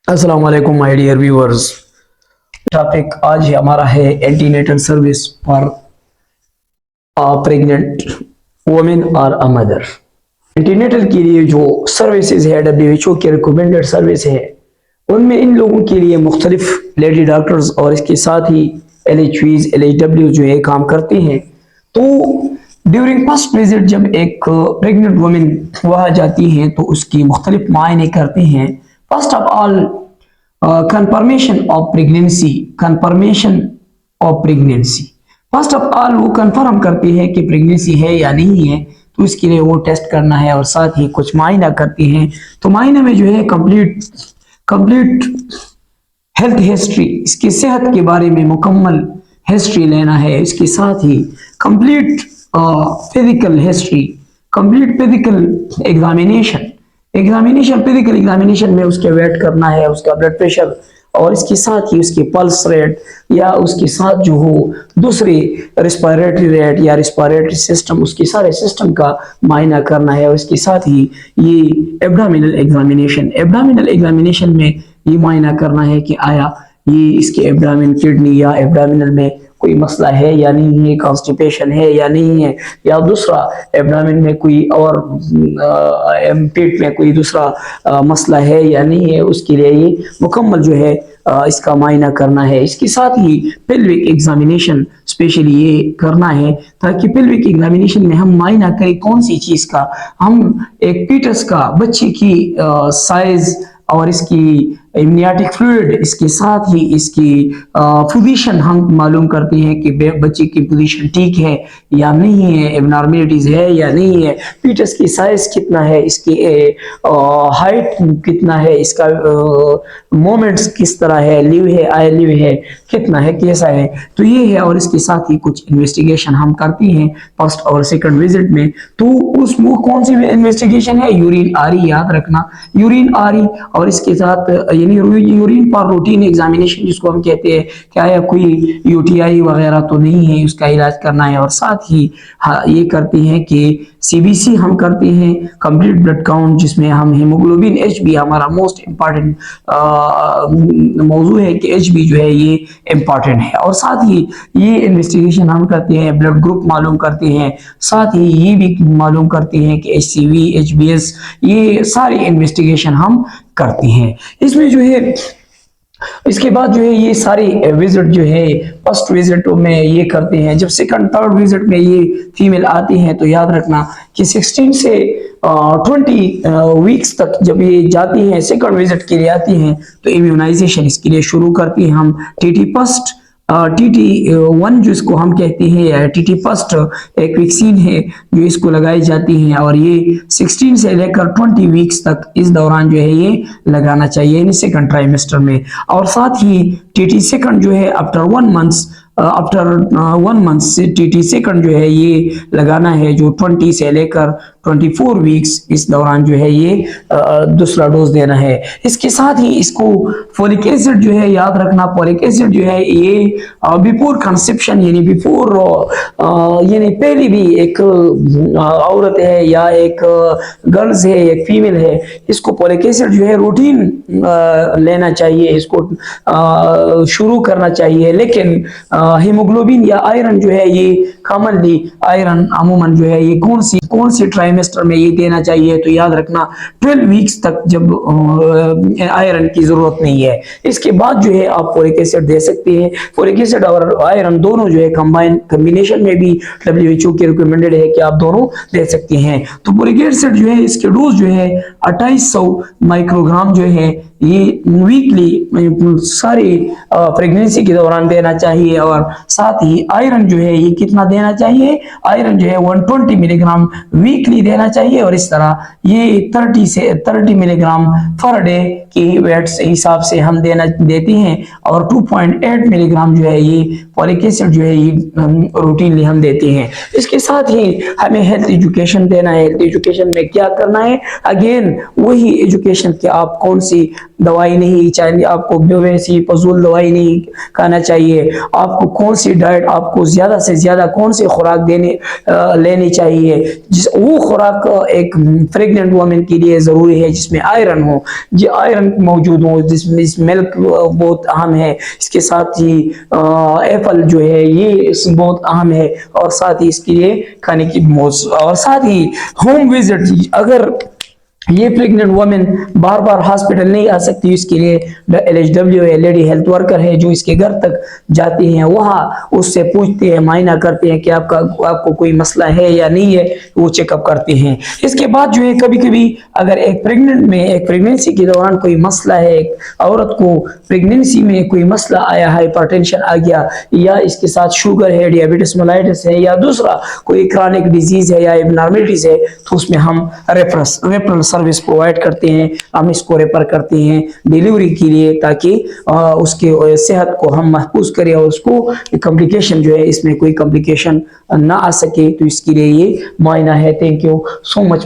अस्सलाम वालेकुम my dear viewers. Topic आज हमारा है antenatal service for pregnant women और अ मदर। एंटीनेटल के लिए जो सर्विसेज है WHO के रिकमेंडेड सर्विस है, उनमें इन लोगों के लिए मुख्तलिफ लेडी डॉक्टर्स और इसके साथ ही LHVs LHW जो है काम करते हैं। तो ड्यूरिंग फर्स्ट विजिट जब एक प्रेग्नेंट वुमेन वहाँ जाती है तो उसकी मुख्तलिफ मायने करते हैं। First of all confirmation of pregnancy. First of all वो कंफर्म करती है कि प्रेगनेंसी है या नहीं है, तो इसके लिए वो टेस्ट करना है और साथ ही कुछ मायना करती हैं। तो मायने में जो है कंप्लीट हेल्थ हिस्ट्री, इसकी सेहत के बारे में मुकम्मल हिस्ट्री लेना है। इसके साथ ही complete physical history, complete physical physical examination में उसके वेट करना है, उसका ब्लड प्रेशर और इसके साथ ही उसकी पल्स रेट या उसके साथ जो हो दूसरे रिस्पायरेटरी रेट या रिस्पायरेटरी सिस्टम, उसके सारे सिस्टम का मायना करना है। और इसके साथ ही ये एब्डोमिनल एग्जामिनेशन में ये मायना करना है कि आया ये इसके एब्डोमिन किडनी या एब्डोमिनल में कोई मसला है या नहीं है, कॉन्स्टिपेशन है या नहीं है, या दूसरा एब्डोमिन में कोई और पेट में कोई दूसरा मसला है या नहीं है। उसके लिए ये मुकम्मल जो है इसका मायना करना है। इसके साथ ही पेल्विक एग्जामिनेशन स्पेशली ये करना है, ताकि पेल्विक एग्जामिनेशन में हम मायना करें कौन सी चीज का, हम एक पीटस का बच्चे की साइज और इसकी इम्नियाटिक फ्लूइड, इसके साथ ही इसकी पोजीशन हम मालूम करते हैं कि बच्चे की पोजीशन ठीक है या नहीं है, एबनॉर्मलिटीज है या नहीं है, पीटस की साइज कितना है, इसकी हाइट कितना है, इसका मोमेंट्स किस तरह है, लिव है आई लिव है कितना है, कैसा है। तो ये है। और इसके साथ ही कुछ इन्वेस्टिगेशन हम करते हैं फर्स्ट और सेकंड विजिट में। तो उस वो कौन सी इन्वेस्टिगेशन है, यूरिन आरी, याद रखना यूरिन आरी, और इसके साथ यानी यूरिन पर रूटीन एग्जामिनेशन जिसको हम कहते हैं, क्या है कोई UTI वगैरह तो नहीं है, उसका इलाज करना है। और साथ ही ये करते हैं कि CBC हम करते हैं, कंप्लीट ब्लड काउंट, जिसमें हम हीमोग्लोबिन HB हमारा मोस्ट इम्पॉर्टेंट मौजू है कि HB जो है ये इम्पॉर्टेंट है। और साथ ही ये इन्वेस्टिगेशन हम करते हैं, ब्लड ग्रुप मालूम करते हैं, साथ ही ये भी मालूम करते हैं कि HCV HBS, ये सारी इन्वेस्टिगेशन हम करते हैं। इसमें जो है इसके बाद जो है ये सारी विजिट जो है फर्स्ट विजिट में ये करते हैं। जब सेकंड थर्ड विजिट में ये फीमेल आती हैं तो याद रखना कि 16 से 20 वीक्स तक जब ये जाती हैं, सेकंड विजिट के लिए आती हैं, तो इम्यूनाइजेशन इसके लिए शुरू करती हैं हम। TT1 जिसको हम कहते हैं, TT फर्स्ट एक वैक्सीन है जो इसको लगाई जाती है, और ये 16 से लेकर 20 वीक्स तक इस दौरान जो है ये लगाना चाहिए, यानी सेकंड ट्राइमेस्टर में। और साथ ही TT सेकंड जो है आफ्टर 1 मंथ से TT सेकंड जो है ये लगाना है, जो 20 से लेकर 24 वीक्स इस दौरान जो है ये दूसरा डोज देना है। इसके साथ ही इसको फोलिक एसिड जो है, याद रखना फोलिक एसिड जो है ये बिफोर कंसेप्शन यानी बिफोर यानी पहले भी एक औरत है या एक गर्ल्स है, एक फीमेल है, इसको फोलिक एसिड जो है रूटीन लेना चाहिए, इसको शुरू करना चाहिए। लेकिन हीमोग्लोबिन या आयरन जो है ये कॉमनली आयरन अमूमन जो है ये कौन सी ट्राइमेस्टर में ये देना चाहिए, तो याद रखना 12 वीक्स तक जब आयरन की जरूरत नहीं है। इसके बाद जो है आप फोलिक एसिड दे सकते हैं। फोलिक एसिड और आयरन दोनों जो है कॉम्बिनेशन में भी WHO के रिकमेंडेड है कि आप दोनों दे सकते हैं। तो फोलिक एसिड जो है इसके डोज जो है 2800 माइक्रोग्राम जो है ये वीकली सारी प्रेगनेंसी के दौरान देना चाहिए। और साथ ही आयरन जो है ये कितना देना चाहिए, आयरन जो है 120 मिलीग्राम वीकली देना चाहिए। और इस तरह ये 30 मिलीग्राम पर डे की वेट से हिसाब से हम देते हैं। और 2.8 मिलीग्राम जो है ये फोलिक एसिड जो है ये रूटीनली हम देते हैं। इसके साथ ही हमें हेल्थ एजुकेशन देना है। हेल्थ एजुकेशन में क्या करना है, अगेन वही एजुकेशन कि आप कौन सी दवाई नहीं चाहिए, आपको बेवैसी फजूल दवाई नहीं खाना चाहिए, आपको कौन सी डाइट, आपको ज्यादा से ज्यादा कौन सी खुराक लेनी चाहिए, जिस वो खुराक एक प्रेग्नेंट वुमेन के लिए जरूरी है जिसमें आयरन हो। जो आयरन وٹامن موجود ہوں، جس میں ملک بہت اہم ہے، اس کے ساتھ ہی ایپل جو ہے یہ بہت اہم ہے، اور ساتھ ہی اس کے لیے کھانے کی اور ساتھ ہی ہوم وزٹ، اگر یہ پریگننٹ وومن بار بار ہاسپٹل نہیں آ سکتی، اس کے لیے LHW ہے، لیڈی ہیلتھ ورکر ہے، جو اس کے گھر تک جاتے ہیں، وہاں اس سے پوچھتے ہیں، معائنہ کرتے ہیں کہ آپ کو کوئی مسئلہ ہے یا نہیں ہے، وہ چیک اپ کرتے ہیں۔ اس کے بعد جو ہے کبھی کبھی اگر ایک پریگننسی کے دوران کوئی مسئلہ ہے، ایک عورت کو پریگننسی میں کوئی مسئلہ آیا، ہائپر ٹینشن آ گیا، یا اس کے ساتھ شوگر ہے، ڈیابیٹس میلائٹس ہے، یا دوسرا کوئی کرونک ڈیزیز ہے یا ایبنارملٹیز ہے، تو اس میں ہم ریفرل سروس پرووائڈ کرتے ہیں، ہم اس کو ریفر کرتے ہیں ڈیلیوری کے لیے، تاکہ اس کے صحت کو ہم محفوظ کریں اور اس کو کمپلیکیشن جو ہے اس میں کوئی کمپلیکیشن نہ آ سکے، تو اس کے لیے یہ معائنہ ہے۔ Thank you so much.